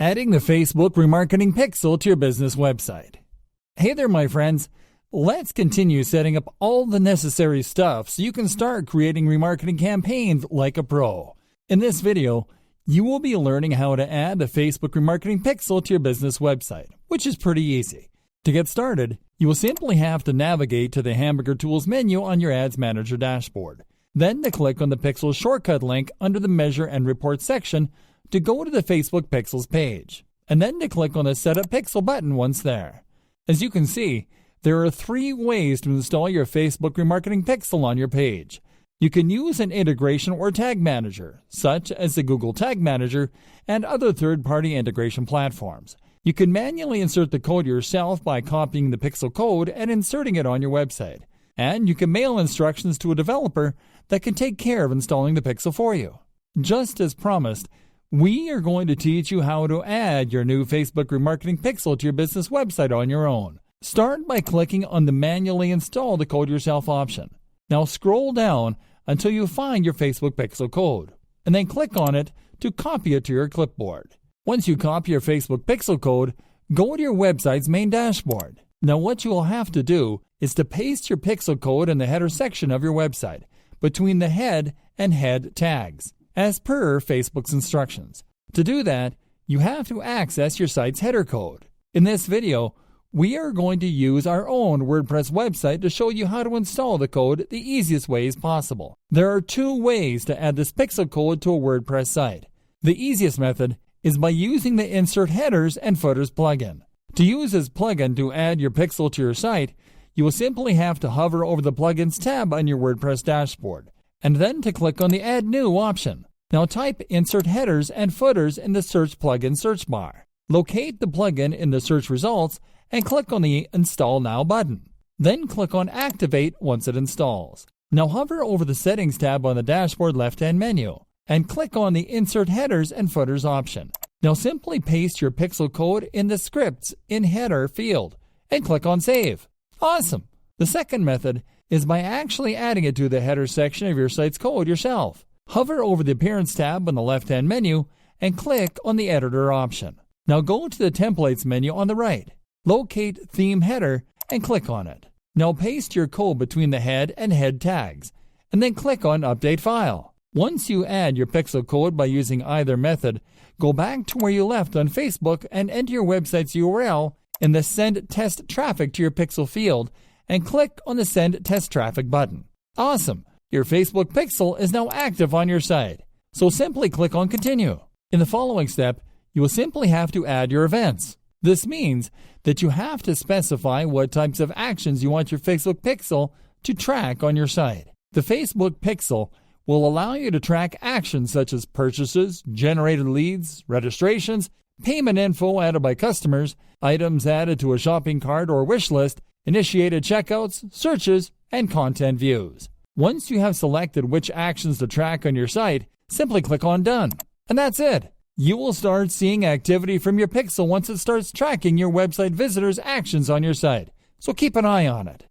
Adding the Facebook remarketing pixel to your business website. Hey there, my friends. Let's continue setting up all the necessary stuff so you can start creating remarketing campaigns like a pro. In this video, you will be learning how to add the Facebook remarketing pixel to your business website, which is pretty easy. To get started, you will simply have to navigate to the Hamburger Tools menu on your Ads Manager dashboard. Then to click on the Pixel shortcut link under the Measure and Report section to go to the Facebook Pixels page, and then to click on the Setup Pixel button once there. As you can see, there are 3 ways to install your Facebook remarketing pixel on your page. You can use an integration or tag manager, such as the Google Tag Manager and other third-party integration platforms. You can manually insert the code yourself by copying the pixel code and inserting it on your website. And you can mail instructions to a developer that can take care of installing the pixel for you. Just as promised, we are going to teach you how to add your new Facebook remarketing pixel to your business website on your own. Start by clicking on the Manually Install the Code Yourself option. Now scroll down until you find your Facebook pixel code, and then click on it to copy it to your clipboard. Once you copy your Facebook pixel code, go to your website's main dashboard. Now what you will have to do is to paste your pixel code in the header section of your website, between the head and head tags, as per Facebook's instructions. To do that, you have to access your site's header code. In this video, we are going to use our own WordPress website to show you how to install the code the easiest ways possible. There are 2 ways to add this pixel code to a WordPress site. The easiest method is by using the Insert Headers and Footers plugin. To use this plugin to add your pixel to your site, you will simply have to hover over the Plugins tab on your WordPress dashboard, and then to click on the Add New option. Now type Insert Headers and Footers in the Search Plugin search bar. Locate the plugin in the search results and click on the Install Now button. Then click on Activate once it installs. Now hover over the Settings tab on the dashboard left-hand menu and click on the Insert Headers and Footers option. Now simply paste your pixel code in the Scripts in Header field and click on Save. Awesome! The second method is by actually adding it to the header section of your site's code yourself. Hover over the Appearance tab on the left-hand menu and click on the Editor option. Now go to the Templates menu on the right. Locate Theme Header and click on it. Now paste your code between the head and head tags, and then click on Update File. Once you add your pixel code by using either method, go back to where you left on Facebook and enter your website's URL in the Send Test Traffic to your pixel field and click on the Send Test Traffic button. Awesome! Your Facebook pixel is now active on your site. So simply click on Continue. In the following step, you will simply have to add your events. This means that you have to specify what types of actions you want your Facebook pixel to track on your site. The Facebook pixel will allow you to track actions such as purchases, generated leads, registrations, payment info added by customers, items added to a shopping cart or wish list, initiated checkouts, searches, and content views. Once you have selected which actions to track on your site, simply click on Done. And that's it. You will start seeing activity from your pixel once it starts tracking your website visitors' actions on your site. So keep an eye on it.